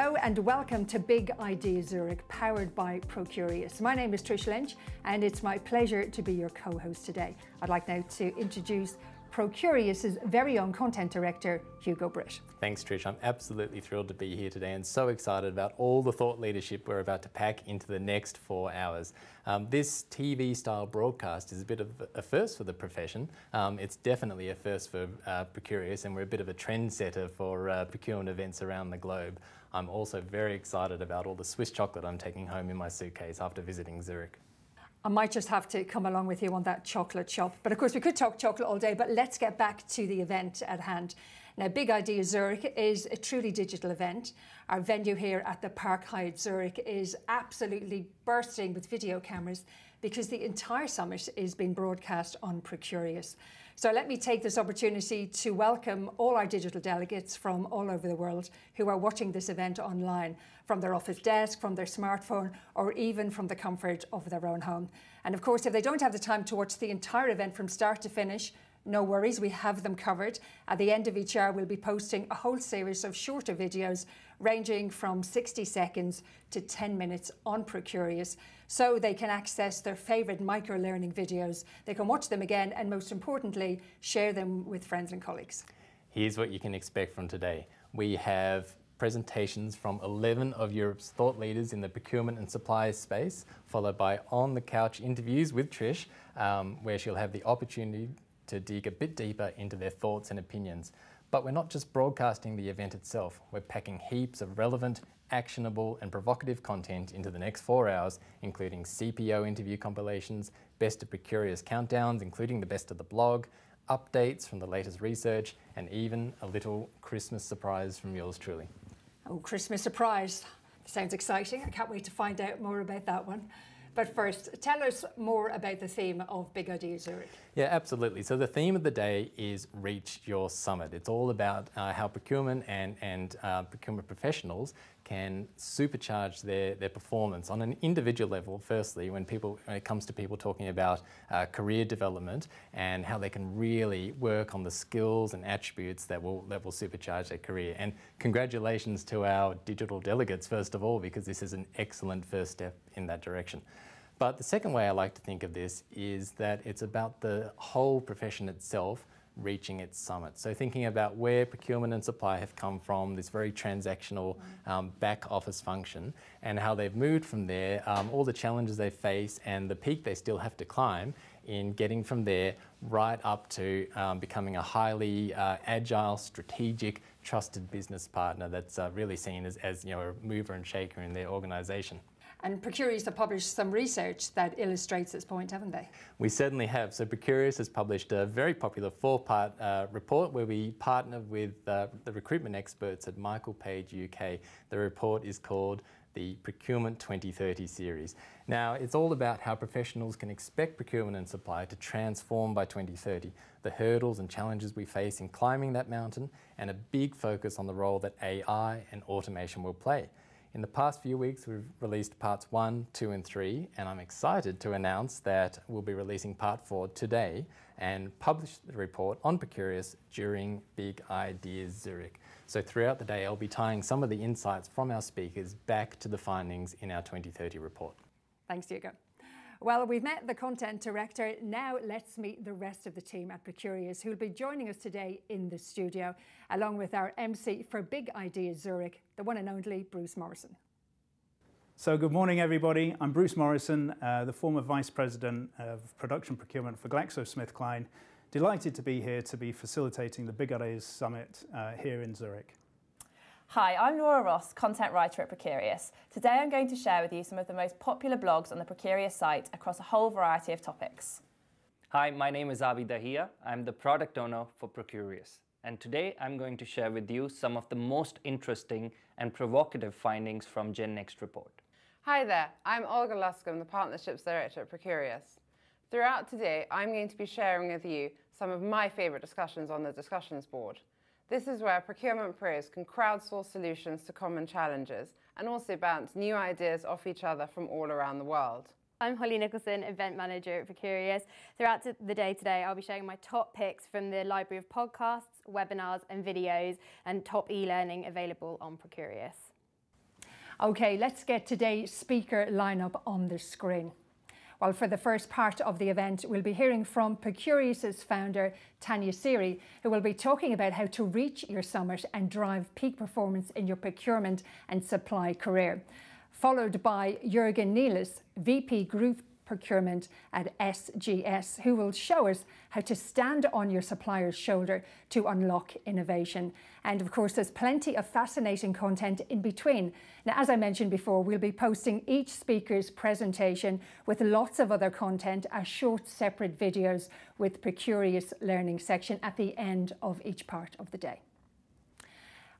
Hello and welcome to Big Ideas Zurich, powered by Procurious. My name is Trish Lynch and it's my pleasure to be your co-host today. I'd like now to introduce Procurious's very own content director, Hugo Britt. Thanks, Trish. I'm absolutely thrilled to be here today and so excited about all the thought leadership we're about to pack into the next 4 hours. This TV-style broadcast is a bit of a first for the profession. It's definitely a first for Procurious, and we're a bit of a trendsetter for procurement events around the globe. I'm also very excited about all the Swiss chocolate I'm taking home in my suitcase after visiting Zurich. I might just have to come along with you on that chocolate shop. But of course, we could talk chocolate all day, but let's get back to the event at hand. Now, Big Ideas Zurich is a truly digital event. Our venue here at the Park Hyatt Zurich is absolutely bursting with video cameras because the entire summit is being broadcast on Procurious. So let me take this opportunity to welcome all our digital delegates from all over the world who are watching this event online, from their office desk, from their smartphone, or even from the comfort of their own home. And of course, if they don't have the time to watch the entire event from start to finish, no worries, we have them covered. At the end of each hour, we'll be posting a whole series of shorter videos ranging from 60 seconds to 10 minutes on Procurious, so they can access their favourite micro-learning videos. They can watch them again and, most importantly, share them with friends and colleagues. Here's what you can expect from today. We have presentations from 11 of Europe's thought leaders in the procurement and supply space, followed by on-the-couch interviews with Trish, where she'll have the opportunity to dig a bit deeper into their thoughts and opinions. But we're not just broadcasting the event itself, we're packing heaps of relevant, actionable and provocative content into the next 4 hours, including CPO interview compilations, best of Procurious countdowns, including the best of the blog, updates from the latest research, and even a little Christmas surprise from yours truly. Oh, Christmas surprise. Sounds exciting. I can't wait to find out more about that one. But first, tell us more about the theme of Big Ideas Zurich. Yeah, absolutely. So the theme of the day is Reach Your Summit. It's all about how procurement and procurement professionals can supercharge their performance on an individual level, firstly, when it comes to people talking about career development and how they can really work on the skills and attributes that will supercharge their career. And congratulations to our digital delegates, first of all, because this is an excellent first step in that direction. But the second way I like to think of this is that it's about the whole profession itself reaching its summit. So thinking about where procurement and supply have come from, this very transactional back office function, and how they've moved from there, all the challenges they face and the peak they still have to climb in getting from there right up to becoming a highly agile, strategic, trusted business partner that's really seen as you know, a mover and shaker in their organisation. And Procurious have published some research that illustrates this point, haven't they? We certainly have. So Procurious has published a very popular 4-part report where we partner with the recruitment experts at Michael Page UK. The report is called the Procurement 2030 series. Now, it's all about how professionals can expect procurement and supply to transform by 2030, the hurdles and challenges we face in climbing that mountain, and a big focus on the role that AI and automation will play. In the past few weeks, we've released parts 1, 2 and 3, and I'm excited to announce that we'll be releasing part 4 today and publish the report on Procurious during Big Ideas Zurich. So throughout the day, I'll be tying some of the insights from our speakers back to the findings in our 2030 report. Thanks, Hugo. Well, we've met the content director. Now let's meet the rest of the team at Procurious, who will be joining us today in the studio, along with our MC for Big Ideas Zurich, the one and only Bruce Morrison. So good morning, everybody. I'm Bruce Morrison, the former Vice President of Production Procurement for GlaxoSmithKline. Delighted to be here to be facilitating the Big Ideas Summit here in Zurich. Hi, I'm Laura Ross, content writer at Procurious. Today I'm going to share with you some of the most popular blogs on the Procurious site across a whole variety of topics. Hi, my name is Abhi Dahiya. I'm the product owner for Procurious. And today I'm going to share with you some of the most interesting and provocative findings from Gen Next report. Hi there, I'm Olga Luscombe, the Partnerships Director at Procurious. Throughout today, I'm going to be sharing with you some of my favourite discussions on the discussions board. This is where procurement pros can crowdsource solutions to common challenges and also bounce new ideas off each other from all around the world. I'm Holly Nicholson, Event Manager at Procurious. Throughout the day today, I'll be sharing my top picks from the library of podcasts, webinars and videos and top e-learning available on Procurious. Okay, let's get today's speaker lineup on the screen. Well, for the first part of the event, we'll be hearing from Procurious's founder, Tanya Siri, who will be talking about how to reach your summit and drive peak performance in your procurement and supply career. Followed by Jürgen Nielis, VP Group Procurement at SGS, who will show us how to stand on your supplier's shoulder to unlock innovation. And of course, there's plenty of fascinating content in between. Now, as I mentioned before, we'll be posting each speaker's presentation with lots of other content as short separate videos with Procurious learning section at the end of each part of the day.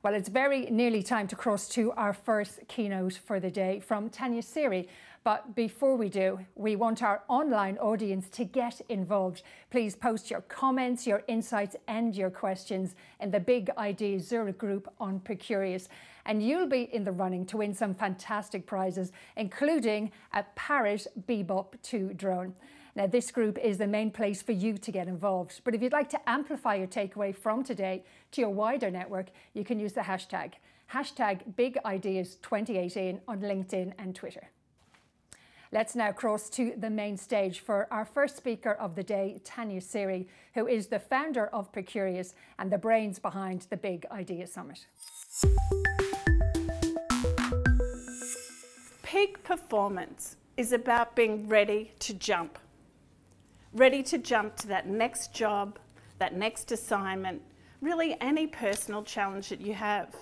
Well, it's very nearly time to cross to our first keynote for the day from Tanya Siri. But before we do, we want our online audience to get involved. Please post your comments, your insights and your questions in the Big Ideas Zurich group on Procurious. And you'll be in the running to win some fantastic prizes, including a Parrot Bebop 2 drone. Now, this group is the main place for you to get involved. But if you'd like to amplify your takeaway from today to your wider network, you can use the hashtag BigIdeas2018 on LinkedIn and Twitter. Let's now cross to the main stage for our first speaker of the day, Tanya Siri, who is the founder of Procurious and the brains behind the Big Ideas Summit. Peak performance is about being ready to jump. Ready to jump to that next job, that next assignment, really any personal challenge that you have.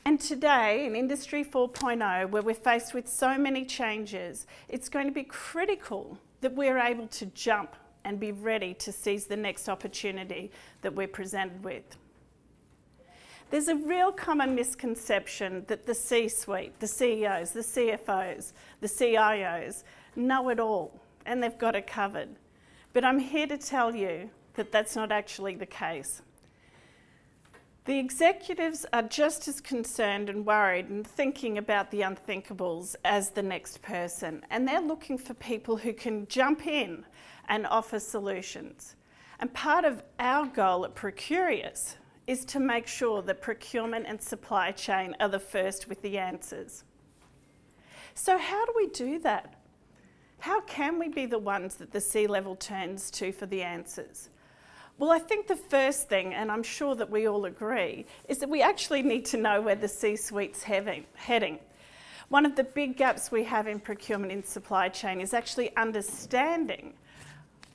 And today, in Industry 4.0, where we're faced with so many changes, it's going to be critical that we're able to jump and be ready to seize the next opportunity that we're presented with. There's a real common misconception that the C-suite, the CEOs, the CFOs, the CIOs know it all and they've got it covered. But I'm here to tell you that that's not actually the case. The executives are just as concerned and worried and thinking about the unthinkables as the next person, and they're looking for people who can jump in and offer solutions. And part of our goal at Procurious is to make sure that procurement and supply chain are the first with the answers. So how do we do that? How can we be the ones that the C-level turns to for the answers? Well, I think the first thing, and I'm sure that we all agree, is that we actually need to know where the C-suite's heading. One of the big gaps we have in procurement and supply chain is actually understanding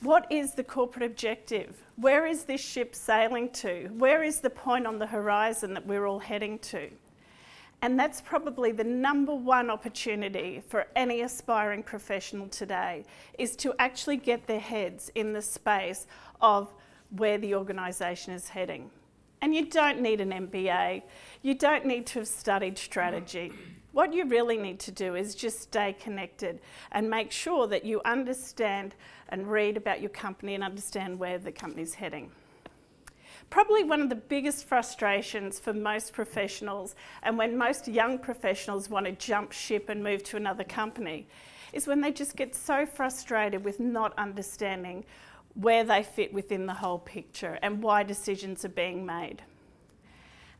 what is the corporate objective? Where is this ship sailing to? Where is the point on the horizon that we're all heading to? And that's probably the number one opportunity for any aspiring professional today, is to actually get their heads in the space of where the organisation is heading. And you don't need an MBA, you don't need to have studied strategy. What you really need to do is just stay connected and make sure that you understand and read about your company and understand where the company's heading. Probably one of the biggest frustrations for most professionals, and when most young professionals want to jump ship and move to another company, is when they just get so frustrated with not understanding where they fit within the whole picture and why decisions are being made.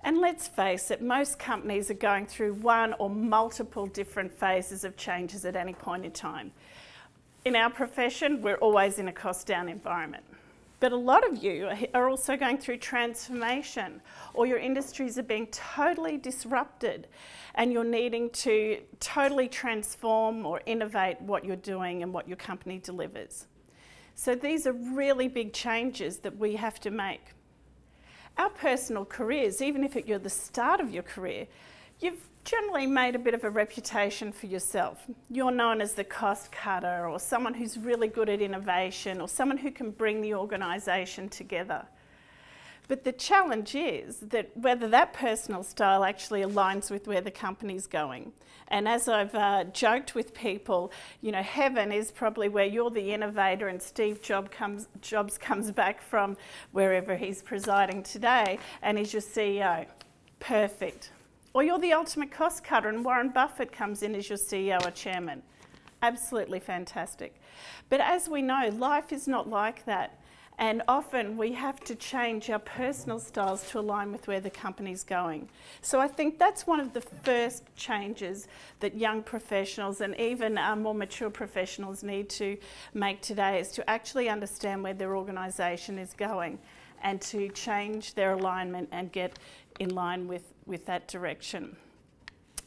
And let's face it, most companies are going through one or multiple different phases of changes at any point in time. In our profession, we're always in a cost-down environment. But a lot of you are also going through transformation, or your industries are being totally disrupted and you're needing to totally transform or innovate what you're doing and what your company delivers. So these are really big changes that we have to make. Our personal careers, even if you're the start of your career, you've generally made a bit of a reputation for yourself. You're known as the cost cutter, or someone who's really good at innovation, or someone who can bring the organisation together. But the challenge is that whether that personal style actually aligns with where the company's going. And as I've joked with people, you know, heaven is probably where you're the innovator and Steve Jobs comes back from wherever he's presiding today and is your CEO. Perfect. Or you're the ultimate cost cutter and Warren Buffett comes in as your CEO or chairman. Absolutely fantastic. But as we know, life is not like that. And often we have to change our personal styles to align with where the company's going. So I think that's one of the first changes that young professionals and even more mature professionals need to make today, is to actually understand where their organisation is going and to change their alignment and get in line with that direction.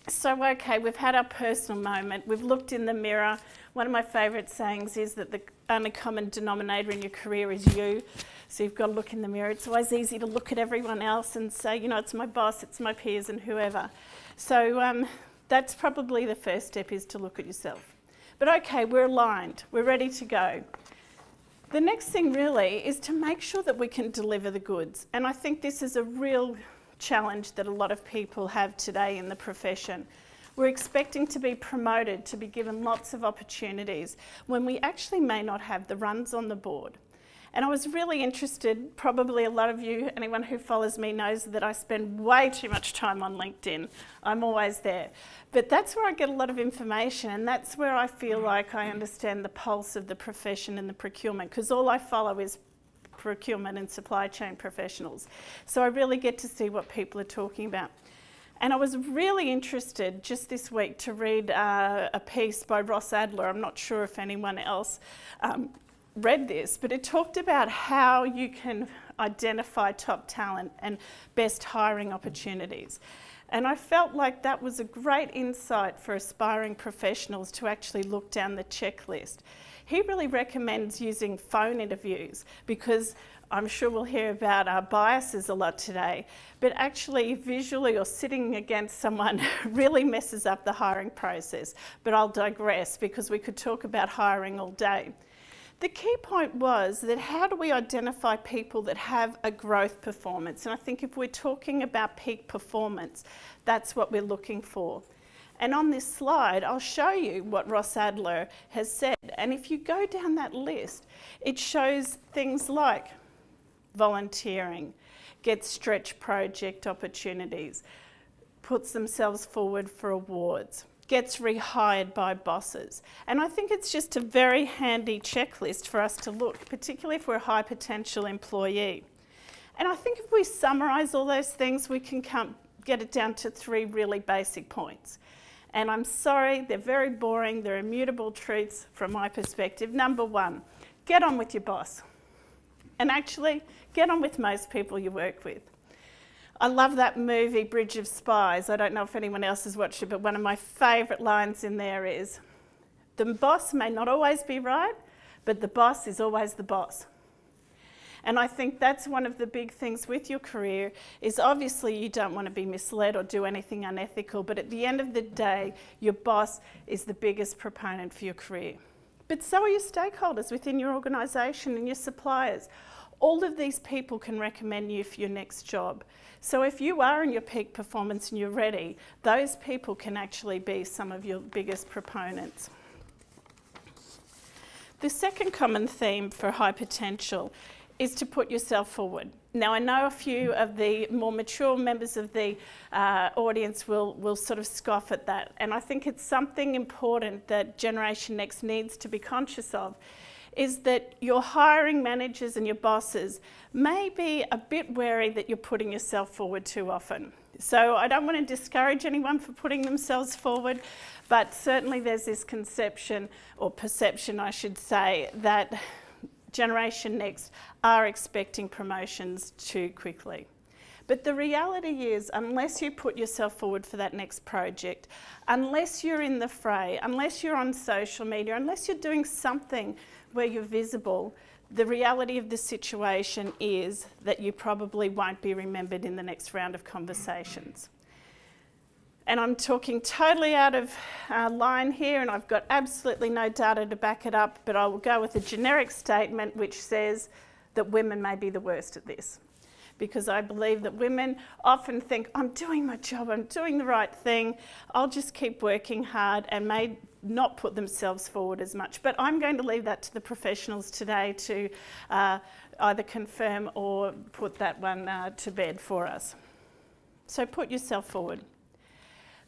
So, okay, we've had our personal moment. We've looked in the mirror. One of my favourite sayings is that the only common denominator in your career is you. So you've got to look in the mirror. It's always easy to look at everyone else and say, you know, it's my boss, it's my peers and whoever. So that's probably the first step, is to look at yourself. But okay, we're aligned. We're ready to go. The next thing really is to make sure that we can deliver the goods. And I think this is a real challenge that a lot of people have today in the profession. We're expecting to be promoted, to be given lots of opportunities, when we actually may not have the runs on the board. And I was really interested, probably a lot of you, anyone who follows me knows that I spend way too much time on LinkedIn. I'm always there. But that's where I get a lot of information, and that's where I feel like I understand the pulse of the profession and the procurement, because all I follow is procurement and supply chain professionals. So I really get to see what people are talking about. And I was really interested just this week to read a piece by Ross Adler. I'm not sure if anyone else read this, but it talked about how you can identify top talent and best hiring opportunities. And I felt like that was a great insight for aspiring professionals to actually look down the checklist. He really recommends using phone interviews, because I'm sure we'll hear about our biases a lot today, but actually visually or sitting against someone really messes up the hiring process. But I'll digress, because we could talk about hiring all day. The key point was that how do we identify people that have a growth performance? And I think if we're talking about peak performance, that's what we're looking for. And on this slide, I'll show you what Ross Adler has said. And if you go down that list, it shows things like volunteering, gets stretch project opportunities, puts themselves forward for awards, gets rehired by bosses. And I think it's just a very handy checklist for us to look, particularly if we're a high potential employee. And I think if we summarise all those things, we can get it down to 3 really basic points. And I'm sorry, they're very boring, they're immutable truths from my perspective. Number 1, get on with your boss. And actually, get on with most people you work with. I love that movie, Bridge of Spies. I don't know if anyone else has watched it, but one of my favourite lines in there is, the boss may not always be right, but the boss is always the boss. And I think that's one of the big things with your career, is obviously you don't want to be misled or do anything unethical, but at the end of the day, your boss is the biggest proponent for your career. But so are your stakeholders within your organisation and your suppliers. All of these people can recommend you for your next job. So if you are in your peak performance and you're ready, those people can actually be some of your biggest proponents. The second common theme for high potential is to put yourself forward. Now, I know a few of the more mature members of the audience will sort of scoff at that, and I think it's something important that Generation Next needs to be conscious of, is that your hiring managers and your bosses may be a bit wary that you're putting yourself forward too often. So I don't want to discourage anyone for putting themselves forward, but certainly there's this conception, or perception I should say, that Generation Next are expecting promotions too quickly. But the reality is, unless you put yourself forward for that next project, unless you're in the fray, unless you're on social media, unless you're doing something where you're visible, the reality of the situation is that you probably won't be remembered in the next round of conversations. And I'm talking totally out of line here, and I've got absolutely no data to back it up, but I will go with a generic statement which says that women may be the worst at this. Because I believe that women often think, I'm doing my job, I'm doing the right thing, I'll just keep working hard, and may not put themselves forward as much. But I'm going to leave that to the professionals today to either confirm or put that one to bed for us. So put yourself forward.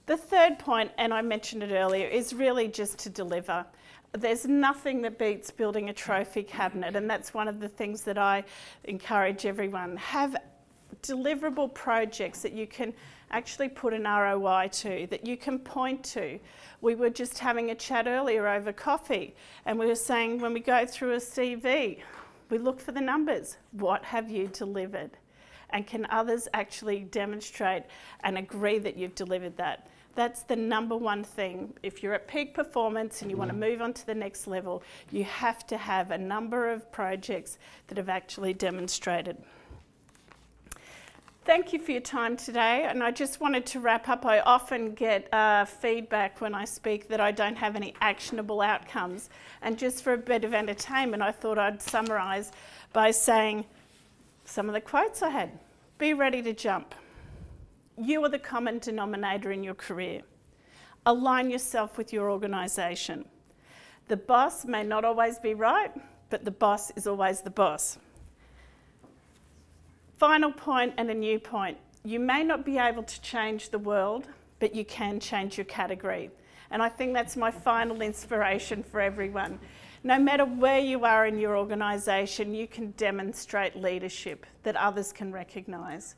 The third point, and I mentioned it earlier, is really just to deliver. There's nothing that beats building a trophy cabinet, and that's one of the things that I encourage everyone. Have deliverable projects that you can actually put an ROI to, that you can point to. We were just having a chat earlier over coffee, and we were saying when we go through a CV, we look for the numbers. What have you delivered? And can others actually demonstrate and agree that you've delivered that? That's the number one thing. If you're at peak performance and you want to move on to the next level, you have to have a number of projects that have actually demonstrated. Thank you for your time today, and I just wanted to wrap up. I often get feedback when I speak that I don't have any actionable outcomes, and just for a bit of entertainment I thought I'd summarise by saying some of the quotes I had. Be ready to jump. You are the common denominator in your career. Align yourself with your organisation. The boss may not always be right, but the boss is always the boss. Final point and a new point. You may not be able to change the world, but you can change your category. And I think that's my final inspiration for everyone. No matter where you are in your organisation, you can demonstrate leadership that others can recognise.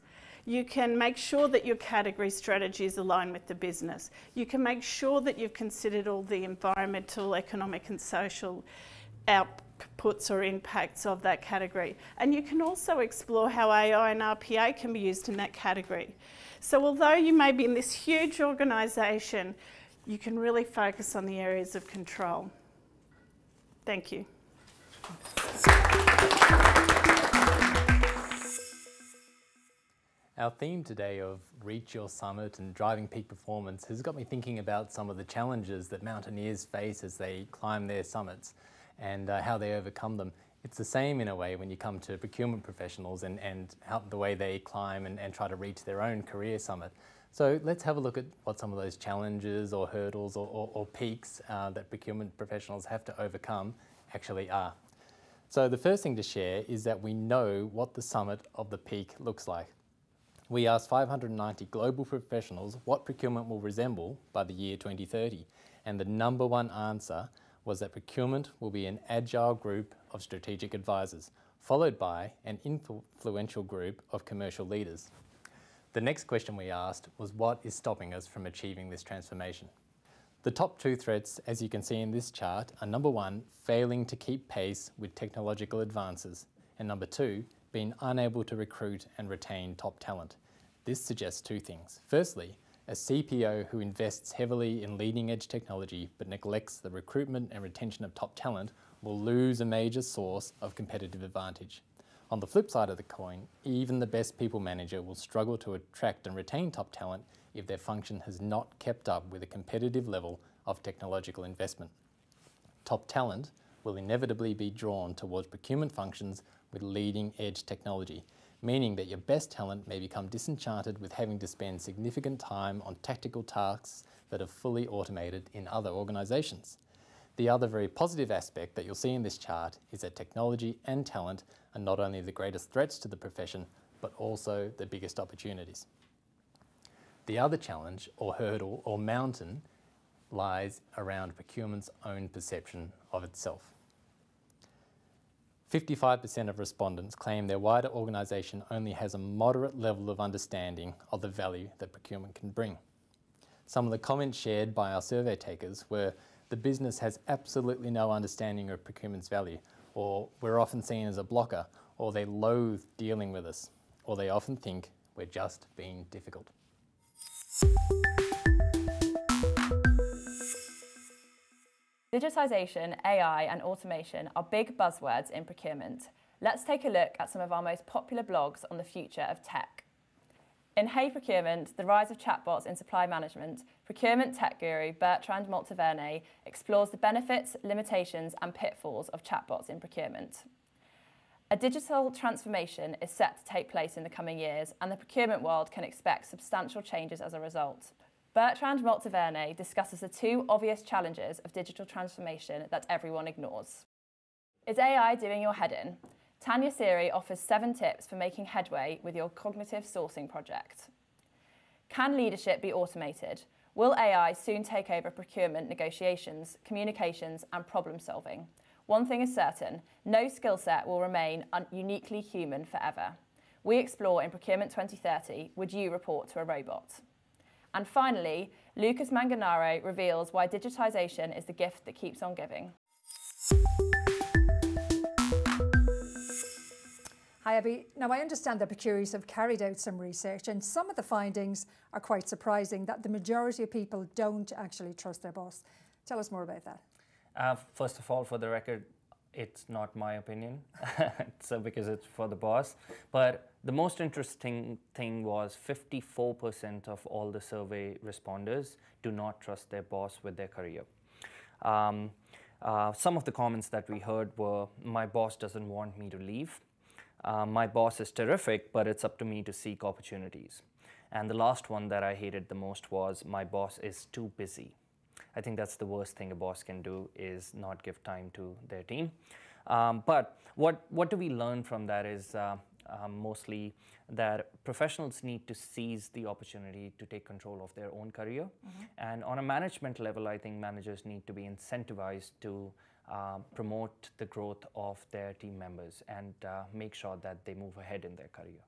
You can make sure that your category strategies align with the business. You can make sure that you've considered all the environmental, economic and social outputs or impacts of that category. And you can also explore how AI and RPA can be used in that category. So although you may be in this huge organisation, you can really focus on the areas of control. Thank you. Our theme today of Reach Your Summit and driving peak performance has got me thinking about some of the challenges that mountaineers face as they climb their summits and how they overcome them. It's the same in a way when you come to procurement professionals and how the way they climb and try to reach their own career summit. So let's have a look at what some of those challenges or hurdles or peaks that procurement professionals have to overcome actually are. So the first thing to share is that we know what the summit of the peak looks like. We asked 590 global professionals what procurement will resemble by the year 2030, and the number one answer was that procurement will be an agile group of strategic advisors, followed by an influential group of commercial leaders. The next question we asked was what is stopping us from achieving this transformation? The top two threats, as you can see in this chart, are number one, failing to keep pace with technological advances, and number two, being unable to recruit and retain top talent. This suggests two things. Firstly, a CPO who invests heavily in leading edge technology but neglects the recruitment and retention of top talent will lose a major source of competitive advantage. On the flip side of the coin, even the best people manager will struggle to attract and retain top talent if their function has not kept up with a competitive level of technological investment. Top talent will inevitably be drawn towards procurement functions with leading edge technology, meaning that your best talent may become disenchanted with having to spend significant time on tactical tasks that are fully automated in other organisations. The other very positive aspect that you'll see in this chart is that technology and talent are not only the greatest threats to the profession, but also the biggest opportunities. The other challenge or hurdle or mountain lies around procurement's own perception of itself. 55% of respondents claim their wider organisation only has a moderate level of understanding of the value that procurement can bring. Some of the comments shared by our survey takers were the business has absolutely no understanding of procurement's value, or we're often seen as a blocker, or they loathe dealing with us, or they often think we're just being difficult. Digitisation, AI and automation are big buzzwords in procurement. Let's take a look at some of our most popular blogs on the future of tech. In Hey Procurement, the rise of chatbots in supply management, procurement tech guru Bertrand Monteverne explores the benefits, limitations and pitfalls of chatbots in procurement. A digital transformation is set to take place in the coming years, and the procurement world can expect substantial changes as a result. Bertrand Monteverne discusses the two obvious challenges of digital transformation that everyone ignores. Is AI doing your head in? Tanya Siri offers 7 tips for making headway with your cognitive sourcing project. Can leadership be automated? Will AI soon take over procurement negotiations, communications and problem solving? One thing is certain, no skill set will remain uniquely human forever. We explore in Procurement 2030, would you report to a robot? And finally, Lucas Manganaro reveals why digitisation is the gift that keeps on giving. Hi Abby. Now I understand that Procurious have carried out some research and some of the findings are quite surprising, that the majority of people don't actually trust their boss. Tell us more about that. First of all, for the record, it's not my opinion, so because it's for the boss. But the most interesting thing was 54% of all the survey responders do not trust their boss with their career. Some of the comments that we heard were, my boss doesn't want me to leave. My boss is terrific, but it's up to me to seek opportunities. And the last one that I hated the most was, my boss is too busy. I think that's the worst thing a boss can do, is not give time to their team. But what do we learn from that is mostly that professionals need to seize the opportunity to take control of their own career. And on a management level, I think managers need to be incentivized to promote the growth of their team members and make sure that they move ahead in their career.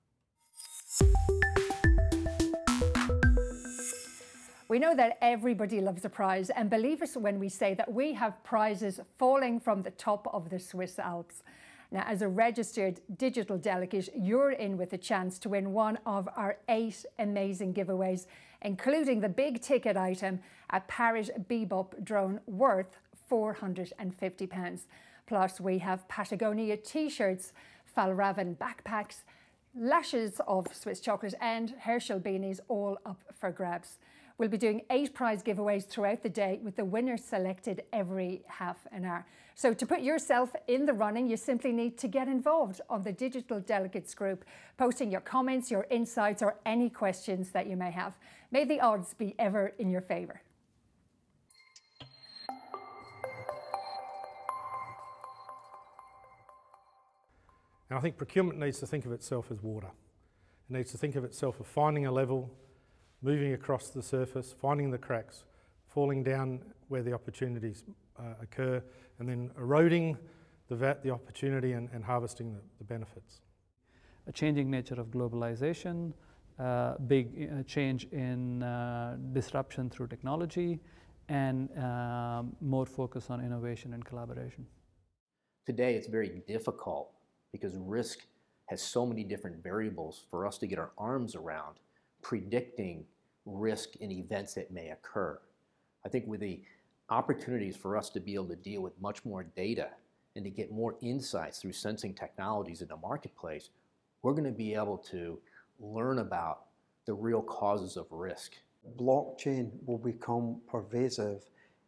We know that everybody loves a prize, and believe us when we say that we have prizes falling from the top of the Swiss Alps. Now, as a registered digital delegate, you're in with a chance to win one of our 8 amazing giveaways, including the big ticket item, a Paris Bebop drone worth £450. Plus, we have Patagonia t-shirts, Fjällräven backpacks, lashes of Swiss chocolate and Herschel beanies, all up for grabs. We'll be doing 8 prize giveaways throughout the day, with the winners selected every half an hour. So to put yourself in the running, you simply need to get involved on the Digital Delegates group, posting your comments, your insights or any questions that you may have. May the odds be ever in your favour. And I think procurement needs to think of itself as water. It needs to think of itself as finding a level, moving across the surface, finding the cracks, falling down where the opportunities occur, and then eroding the opportunity and harvesting the benefits. A changing nature of globalization, big change in disruption through technology, and more focus on innovation and collaboration. Today it's very difficult because risk has so many different variables for us to get our arms around predicting risk and events that may occur. I think with the opportunities for us to be able to deal with much more data and to get more insights through sensing technologies in the marketplace, we're going to be able to learn about the real causes of risk. Blockchain will become pervasive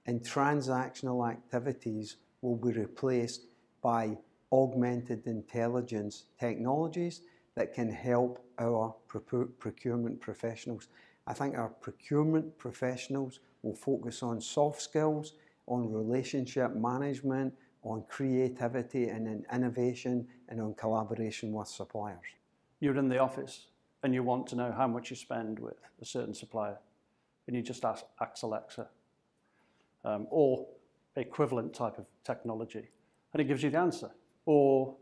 and transactional activities will be replaced by augmented intelligence technologies that can help our procurement professionals. I think our procurement professionals will focus on soft skills, on relationship management, on creativity and innovation, and on collaboration with suppliers. You're in the office and you want to know how much you spend with a certain supplier, and you just ask Alexa or equivalent type of technology, and it gives you the answer. Or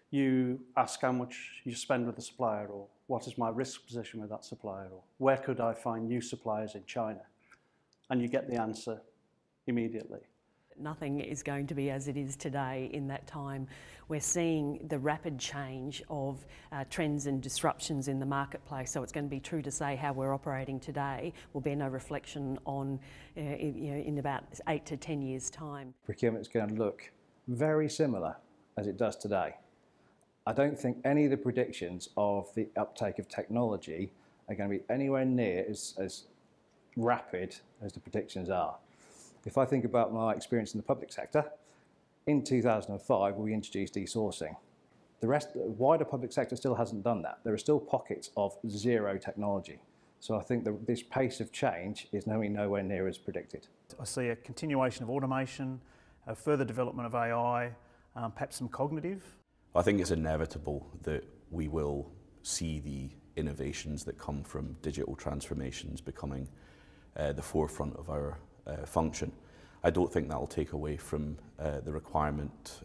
you ask how much you spend with the supplier, or what is my risk position with that supplier, or where could I find new suppliers in China? And you get the answer immediately. Nothing is going to be as it is today in that time. We're seeing the rapid change of trends and disruptions in the marketplace, so it's going to be true to say how we're operating today will bear no reflection on in about 8 to 10 years' time. Procurement's going to look very similar as it does today. I don't think any of the predictions of the uptake of technology are going to be anywhere near as rapid as the predictions are. If I think about my experience in the public sector, in 2005 we introduced e-sourcing. The wider public sector still hasn't done that. There are still pockets of zero technology. So I think this pace of change is nowhere near as predicted. I see a continuation of automation, a further development of AI, perhaps some cognitive. I think it's inevitable that we will see the innovations that come from digital transformations becoming the forefront of our function. I don't think that will take away from the requirement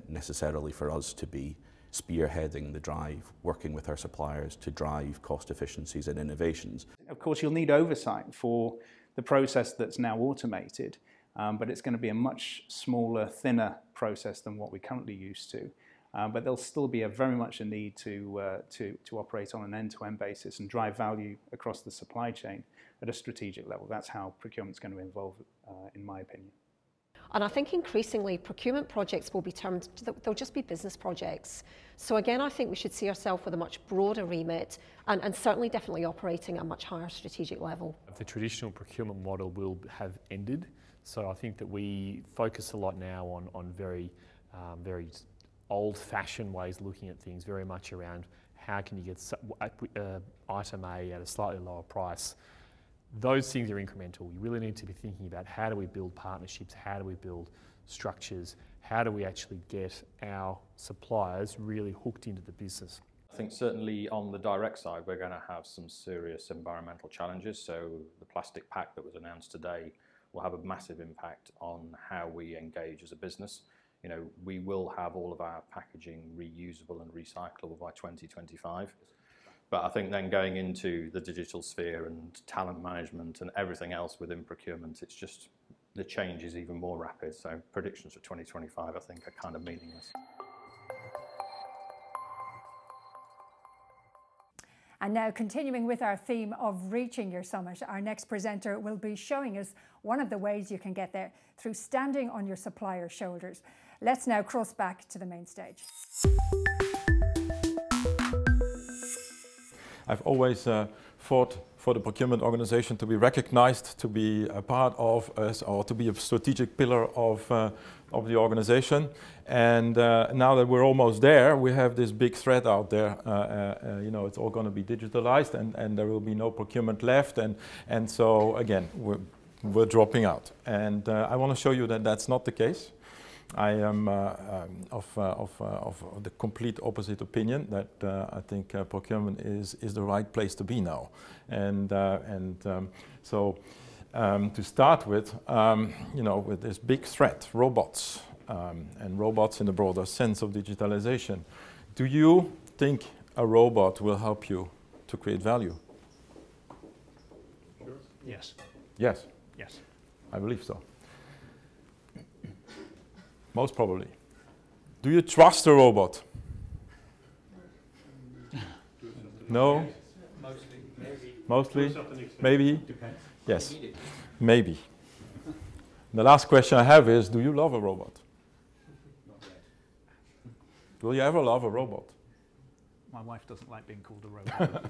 necessarily for us to be spearheading the drive, working with our suppliers to drive cost efficiencies and innovations. Of course, you'll need oversight for the process that's now automated, but it's going to be a much smaller, thinner process than what we're currently used to. But there'll still be very much a need to operate on an end-to-end basis and drive value across the supply chain at a strategic level. That's how procurement's going to evolve, in my opinion. And I think increasingly procurement projects will be termed, they'll just be business projects. So again, I think we should see ourselves with a much broader remit and certainly definitely operating at a much higher strategic level. The traditional procurement model will have ended. So I think that we focus a lot now on very old-fashioned ways of looking at things, very much around how can you get item A at a slightly lower price. Those things are incremental. We really need to be thinking about how do we build partnerships, how do we build structures, how do we actually get our suppliers really hooked into the business. I think certainly on the direct side we're going to have some serious environmental challenges. So the plastic pact that was announced today will have a massive impact on how we engage as a business. You know, we will have all of our packaging reusable and recyclable by 2025. But I think then going into the digital sphere and talent management and everything else within procurement, it's just the change is even more rapid. So predictions for 2025, I think, are kind of meaningless. And now, continuing with our theme of reaching your summit, our next presenter will be showing us one of the ways you can get there through standing on your supplier's shoulders. Let's now cross back to the main stage. I've always fought for the procurement organization to be recognized, to be a part of us, or to be a strategic pillar of the organization. And now that we're almost there, we have this big threat out there. You know, it's all going to be digitalized, and there will be no procurement left. And so again, we're dropping out. And I want to show you that that's not the case. I am of the complete opposite opinion that I think procurement is the right place to be now. So to start with, you know, with this big threat, robots, and robots in the broader sense of digitalization, do you think a robot will help you to create value? Sure. Yes. Yes? Yes. I believe so. Most probably. Do you trust a robot? No? Mostly? Maybe? Depends. Yes. Maybe. The last question I have is, do you love a robot? Will you ever love a robot? My wife doesn't like being called a robot.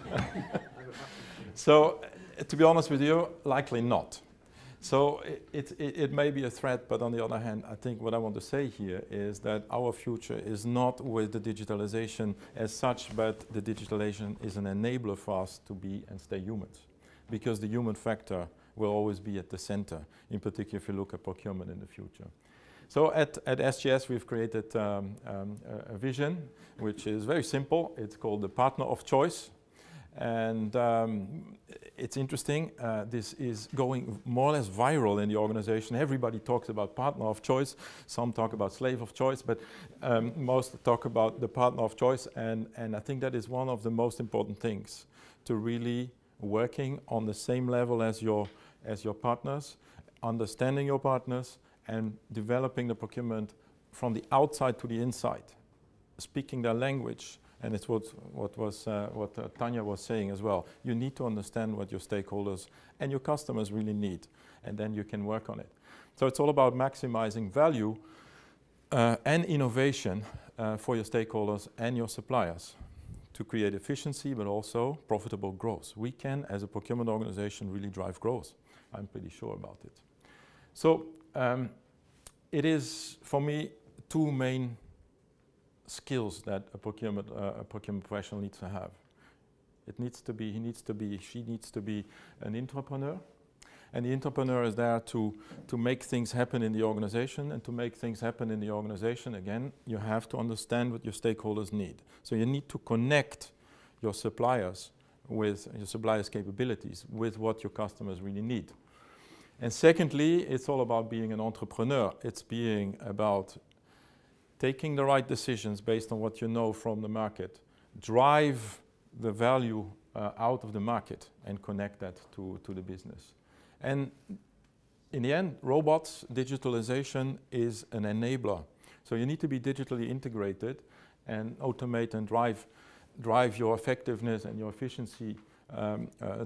So, to be honest with you, likely not. So it may be a threat, but on the other hand, I think what I want to say here is that our future is not with the digitalization as such, but the digitalization is an enabler for us to be and stay humans, because the human factor will always be at the center, in particular if you look at procurement in the future. So at SGS we've created a vision which is very simple. It's called the partner of choice. And it's interesting, this is going more or less viral in the organization. Everybody talks about partner of choice. Some talk about slave of choice, but most talk about the partner of choice. And I think that is one of the most important things, to really working on the same level as your partners, understanding your partners, and developing the procurement from the outside to the inside, speaking their language. And it's what Tanya was saying as well. You need to understand what your stakeholders and your customers really need, and then you can work on it. So it's all about maximizing value and innovation for your stakeholders and your suppliers to create efficiency, but also profitable growth. We can, as a procurement organization, really drive growth. I'm pretty sure about it. So it is, for me, two main skills that a procurement professional needs to have. It needs to be, she needs to be an entrepreneur, and the entrepreneur is there to make things happen in the organization. And to make things happen in the organization, again, you have to understand what your stakeholders need. So you need to connect your suppliers with your suppliers' capabilities with what your customers really need. And secondly, it's all about being an entrepreneur. It's being about taking the right decisions based on what you know from the market, drive the value out of the market and connect that to the business. And in the end, robots, digitalization is an enabler. So you need to be digitally integrated and automate and drive your effectiveness and your efficiency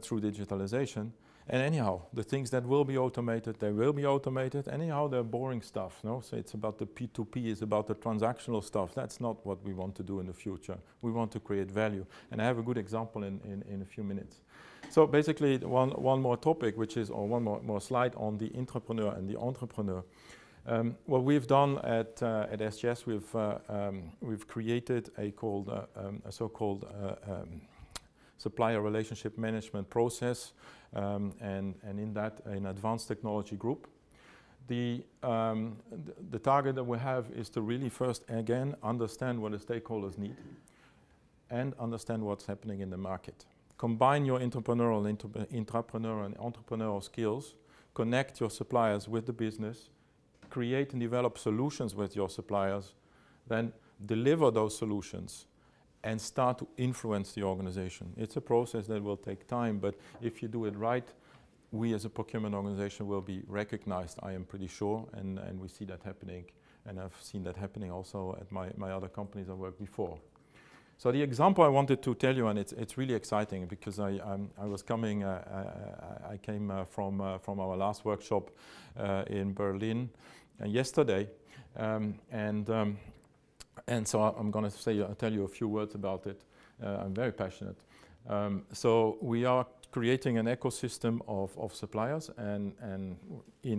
through digitalization. And anyhow, the things that will be automated, they will be automated. Anyhow, they're boring stuff, no? So it's about the P2P, it's about the transactional stuff. That's not what we want to do in the future. We want to create value. And I have a good example in a few minutes. So basically, one more topic, which is, or one more slide on the intrapreneur and the entrepreneur. What we've done at SGS, we've created a so-called supplier relationship management process, and in that, an advanced technology group. The target that we have is to really first, again, understand what the stakeholders need and understand what's happening in the market. Combine your intrapreneurial and entrepreneurial skills, connect your suppliers with the business, create and develop solutions with your suppliers, then deliver those solutions and start to influence the organization. It's a process that will take time, but if you do it right, we as a procurement organization will be recognized, I am pretty sure, and we see that happening, and I've seen that happening also at my other companies I worked before. So the example I wanted to tell you, and it's really exciting because I came from our last workshop in Berlin yesterday, and so I'm going to tell you a few words about it. I'm very passionate. So we are creating an ecosystem of suppliers and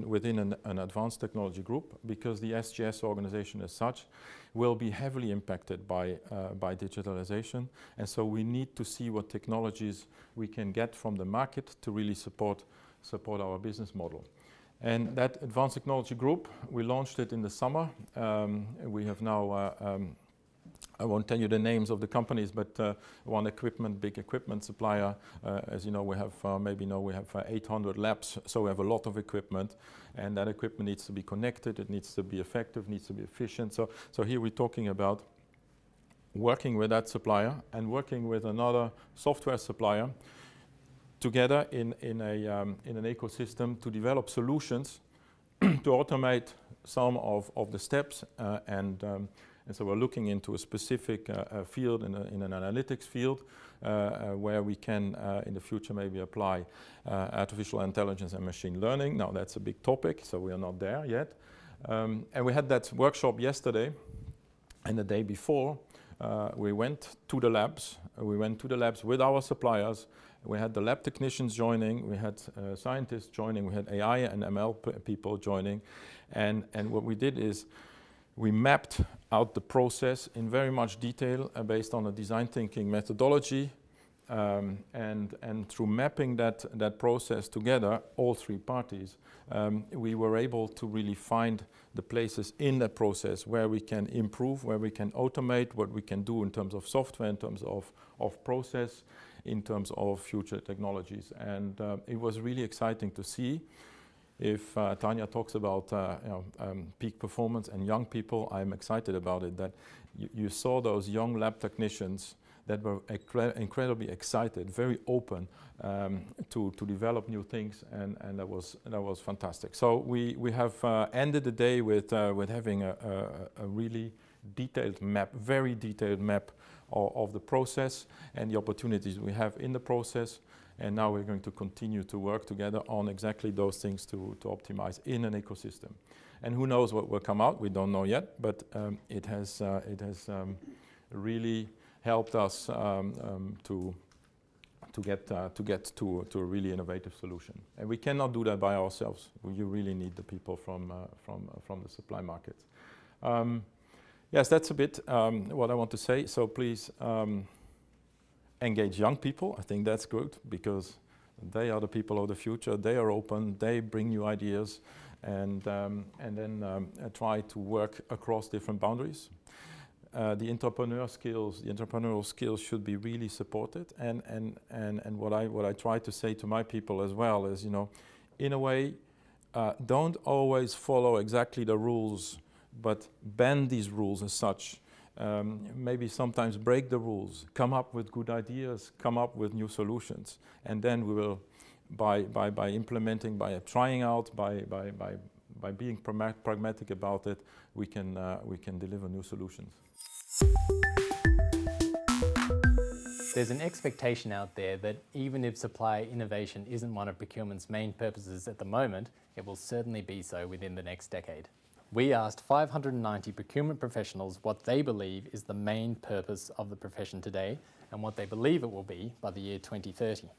within an advanced technology group, because the SGS organization as such will be heavily impacted by digitalization. And so we need to see what technologies we can get from the market to really support our business model. And that advanced technology group, we launched it in the summer. We have now, I won't tell you the names of the companies, but one big equipment supplier, as you know, we have, we have 800 labs, so we have a lot of equipment, and that equipment needs to be connected, it needs to be effective, needs to be efficient. So here we're talking about working with that supplier and working with another software supplier together in an ecosystem to develop solutions to automate some of the steps, and so we're looking into a specific field in an analytics field where we can in the future maybe apply artificial intelligence and machine learning. Now that's a big topic, so we are not there yet. And we had that workshop yesterday, and the day before we went to the labs. We went to the labs with our suppliers. We had the lab technicians joining, we had scientists joining, we had AI and ML people joining, and what we did is we mapped out the process in very much detail based on a design thinking methodology, and through mapping that process together, all three parties, we were able to really find the places in that process where we can improve, where we can automate, what we can do in terms of software, in terms of process, in terms of future technologies. And it was really exciting to see. If Tanya talks about peak performance and young people, I'm excited about it, that you saw those young lab technicians that were incredibly excited, very open to develop new things, and that was fantastic. So we have ended the day with having a really detailed map, very detailed map of the process and the opportunities we have in the process. And now we're going to continue to work together on exactly those things to optimize in an ecosystem. And who knows what will come out? We don't know yet, but it has really helped us to get to a really innovative solution. And we cannot do that by ourselves. You really need the people from the supply markets. Yes, that's a bit what I want to say. So please engage young people. I think that's good, because they are the people of the future. They are open. They bring new ideas, and then try to work across different boundaries. The entrepreneurial skills should be really supported. And what I try to say to my people as well is, in a way, don't always follow exactly the rules, but bend these rules as such. Maybe sometimes break the rules, come up with good ideas, come up with new solutions, and then we will, by implementing, by trying out, by being pragmatic about it, we can deliver new solutions. There's an expectation out there that even if supply innovation isn't one of procurement's main purposes at the moment, it will certainly be so within the next decade. We asked 590 procurement professionals what they believe is the main purpose of the profession today and what they believe it will be by the year 2030.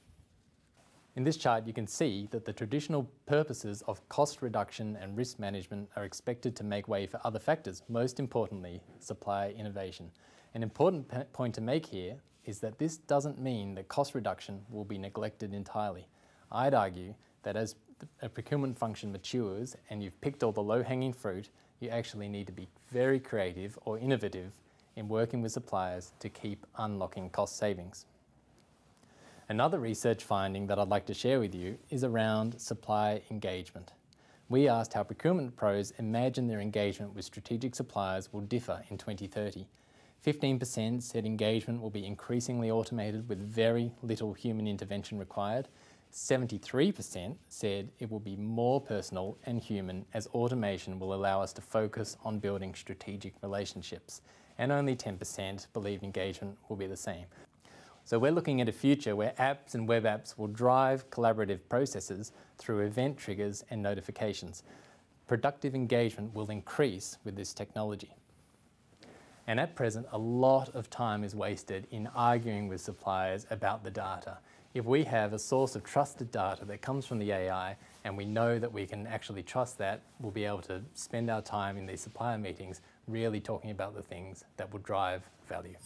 In this chart, you can see that the traditional purposes of cost reduction and risk management are expected to make way for other factors, most importantly, supply innovation. An important point to make here is that this doesn't mean that cost reduction will be neglected entirely. I'd argue that as a procurement function matures and you've picked all the low-hanging fruit, you actually need to be very creative or innovative in working with suppliers to keep unlocking cost savings. Another research finding that I'd like to share with you is around supply engagement. We asked how procurement pros imagine their engagement with strategic suppliers will differ in 2030. 15% said engagement will be increasingly automated with very little human intervention required. 73% said it will be more personal and human as automation will allow us to focus on building strategic relationships. And only 10% believe engagement will be the same. So we're looking at a future where apps and web apps will drive collaborative processes through event triggers and notifications. Productive engagement will increase with this technology. And at present, a lot of time is wasted in arguing with suppliers about the data. If we have a source of trusted data that comes from the AI and we know that we can actually trust that, we'll be able to spend our time in these supplier meetings really talking about the things that will drive value.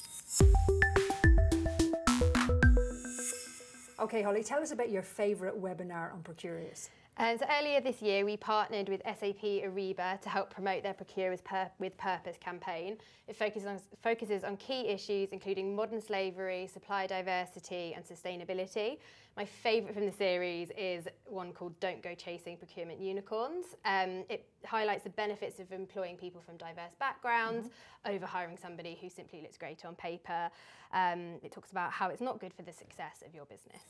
Okay, Holly, tell us about your favourite webinar on Procurious. So earlier this year, we partnered with SAP Ariba to help promote their Procurious with Purpose campaign. It focuses on key issues including modern slavery, supply diversity and sustainability. My favourite from the series is one called Don't Go Chasing Procurement Unicorns. It highlights the benefits of employing people from diverse backgrounds over hiring somebody who simply looks great on paper. It talks about how it's not good for the success of your business.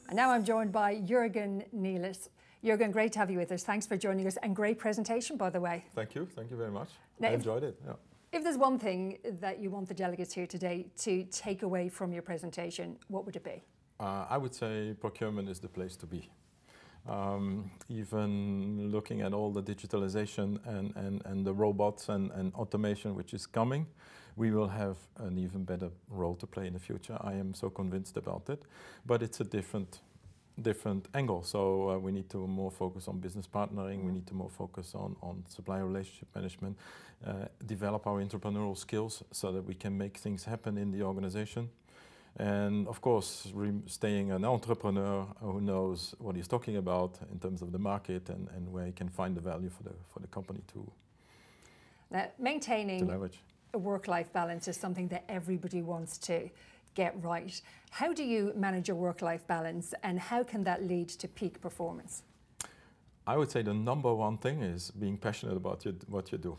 And now I'm joined by Jürgen Nielis. Jürgen, great to have you with us. Thanks for joining us and great presentation, by the way. Thank you very much. Now, I enjoyed it. Yeah. If there's one thing that you want the delegates here today to take away from your presentation, what would it be? I would say procurement is the place to be. Even looking at all the digitalization and the robots and automation which is coming, we will have an even better role to play in the future. I am so convinced about it, but it's a different angle. So we need to more focus on business partnering, we need to more focus on supplier relationship management, develop our entrepreneurial skills so that we can make things happen in the organization. And of course, staying an entrepreneur who knows what he's talking about in terms of the market and where he can find the value for the company to maintaining leverage. A work-life balance is something that everybody wants to get right. How do you manage your work-life balance and how can that lead to peak performance? I would say the number one thing is being passionate about what you do.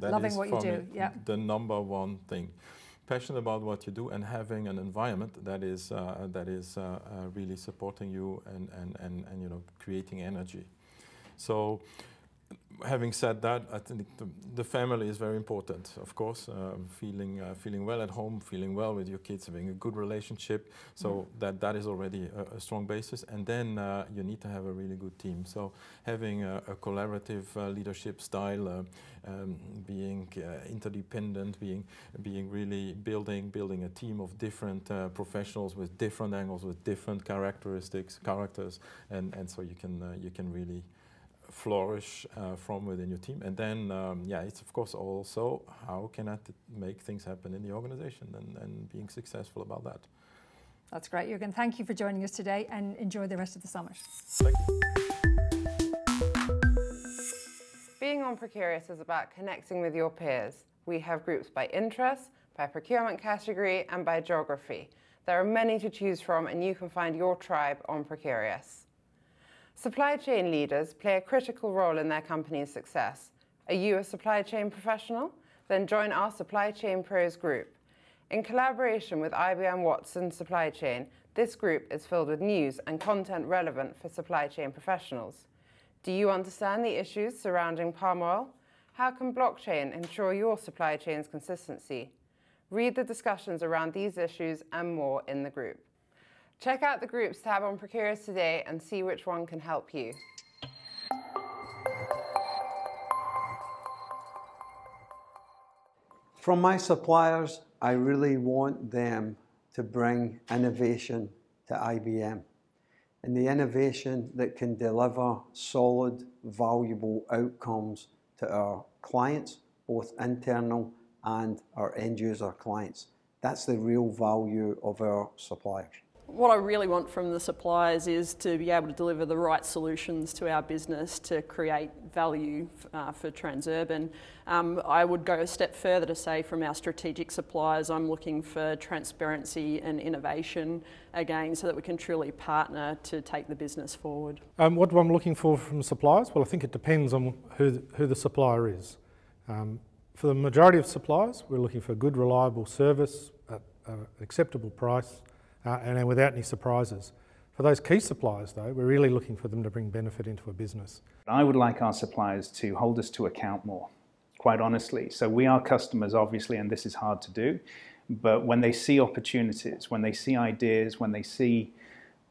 That Loving is what you do, yeah. The number one thing. Passionate about what you do and having an environment that is really supporting you and creating energy. So, having said that, I think the family is very important. Of course, feeling well at home, feeling well with your kids, having a good relationship. So that is already a strong basis. And then you need to have a really good team. So having a collaborative leadership style, being interdependent, being really building a team of different professionals with different angles, with different characters, and so you can really flourish from within your team. And then, it's of course also how can I make things happen in the organization and being successful about that. That's great, Jürgen. Thank you for joining us today and enjoy the rest of the summit. Thank you. Being on Procurious is about connecting with your peers. We have groups by interest, by procurement category, and by geography. There are many to choose from, and you can find your tribe on Procurious. Supply chain leaders play a critical role in their company's success. Are you a supply chain professional? Then join our Supply Chain Pros group. In collaboration with IBM Watson Supply Chain, this group is filled with news and content relevant for supply chain professionals. Do you understand the issues surrounding palm oil? How can blockchain ensure your supply chain's consistency? Read the discussions around these issues and more in the group. Check out the groups tab on Procurious today and see which one can help you. From my suppliers, I really want them to bring innovation to IBM, and the innovation that can deliver solid, valuable outcomes to our clients, both internal and our end user clients. That's the real value of our suppliers. What I really want from the suppliers is to be able to deliver the right solutions to our business to create value for Transurban. I would go a step further to say from our strategic suppliers, I'm looking for transparency and innovation again so that we can truly partner to take the business forward. What I'm looking for from suppliers? Well, I think it depends on who the supplier is. For the majority of suppliers, we're looking for good, reliable service at an acceptable price, and without any surprises. For those key suppliers though, we're really looking for them to bring benefit into a business. I would like our suppliers to hold us to account more, quite honestly. So we are customers obviously, and this is hard to do, but when they see opportunities, when they see ideas, when they see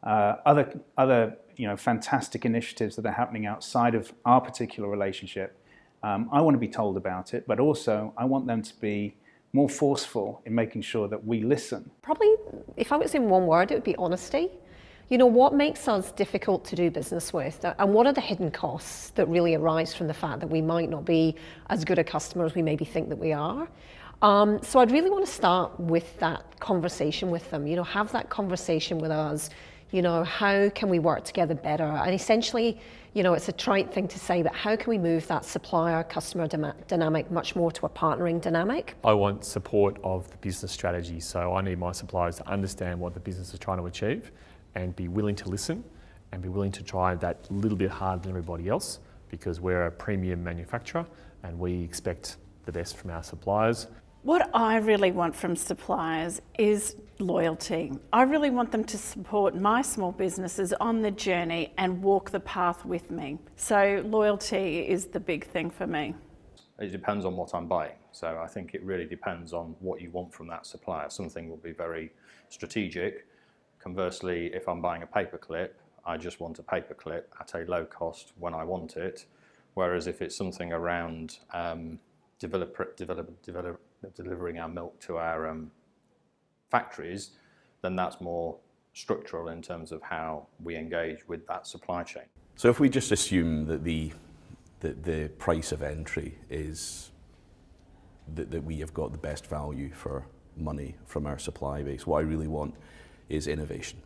other fantastic initiatives that are happening outside of our particular relationship, I want to be told about it, but also I want them to be more forceful in making sure that we listen. Probably, if I was in one word, it would be honesty. You know, what makes us difficult to do business with, and what are the hidden costs that really arise from the fact that we might not be as good a customer as we maybe think that we are? So I'd really want to start with that conversation with them, you know, have that conversation with us, you know, how can we work together better? And essentially, you know, it's a trite thing to say, but how can we move that supplier-customer dynamic much more to a partnering dynamic? I want support of the business strategy, so I need my suppliers to understand what the business is trying to achieve and be willing to listen and be willing to try that little bit harder than everybody else, because we're a premium manufacturer and we expect the best from our suppliers. What I really want from suppliers is loyalty. I really want them to support my small businesses on the journey and walk the path with me. So loyalty is the big thing for me. It depends on what I'm buying. So I think it really depends on what you want from that supplier. Something will be very strategic. Conversely, if I'm buying a paperclip, I just want a paperclip at a low cost when I want it. Whereas if it's something around delivering our milk to our factories, then that's more structural in terms of how we engage with that supply chain. So if we just assume that the price of entry is that we have got the best value for money from our supply base, what I really want is innovation.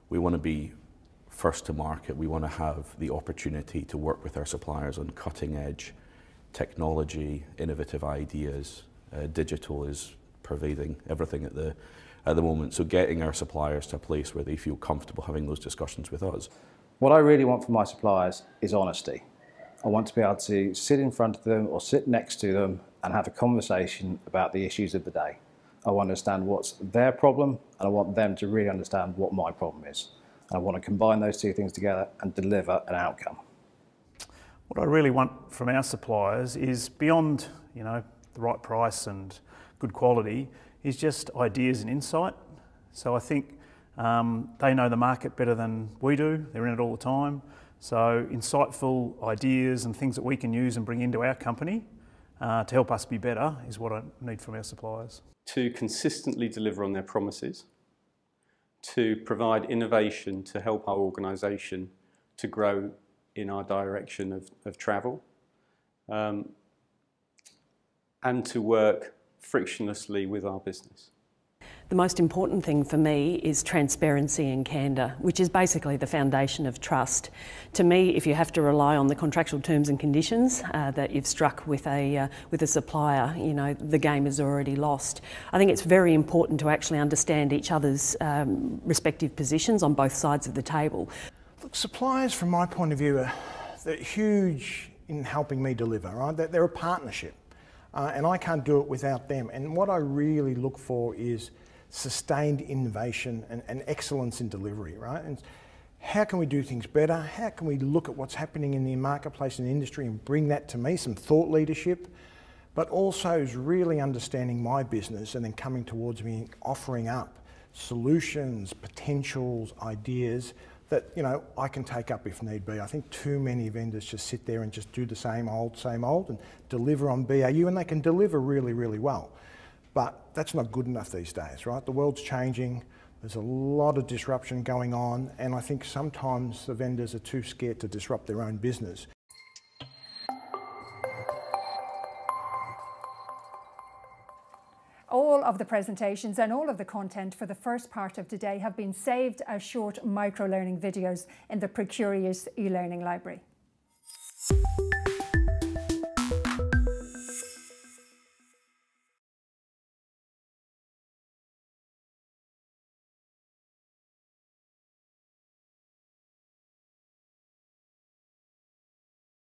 We want to be first to market. We want to have the opportunity to work with our suppliers on cutting edge technology, innovative ideas. Digital is pervading everything at the moment. So getting our suppliers to a place where they feel comfortable having those discussions with us. What I really want from my suppliers is honesty. I want to be able to sit in front of them or sit next to them and have a conversation about the issues of the day. I want to understand what's their problem, and I want them to really understand what my problem is. And I want to combine those two things together and deliver an outcome. What I really want from our suppliers is beyond, you know, the right price and good quality, is just ideas and insight. So I think they know the market better than we do. They're in it all the time. So insightful ideas and things that we can use and bring into our company to help us be better is what I need from our suppliers. To consistently deliver on their promises, to provide innovation to help our organisation to grow in our direction of travel, and to work frictionlessly with our business. The most important thing for me is transparency and candour, which is basically the foundation of trust. To me, if you have to rely on the contractual terms and conditions that you've struck with a supplier, you know, the game is already lost. I think it's very important to actually understand each other's respective positions on both sides of the table. Look, suppliers, from my point of view, they're huge in helping me deliver, right? They're a partnership, and I can't do it without them. And what I really look for is sustained innovation and excellence in delivery, right? And how can we do things better? How can we look at what's happening in the marketplace and the industry and bring that to me, some thought leadership, but also is really understanding my business and then coming towards me and offering up solutions, potentials, ideas that, you know, I can take up if need be. I think too many vendors just sit there and just do the same old, and deliver on BAU, and they can deliver really, really well. But that's not good enough these days, right? The world's changing. There's a lot of disruption going on, and I think sometimes the vendors are too scared to disrupt their own business. All of the presentations and all of the content for the first part of today have been saved as short micro-learning videos in the Procurious e-learning library.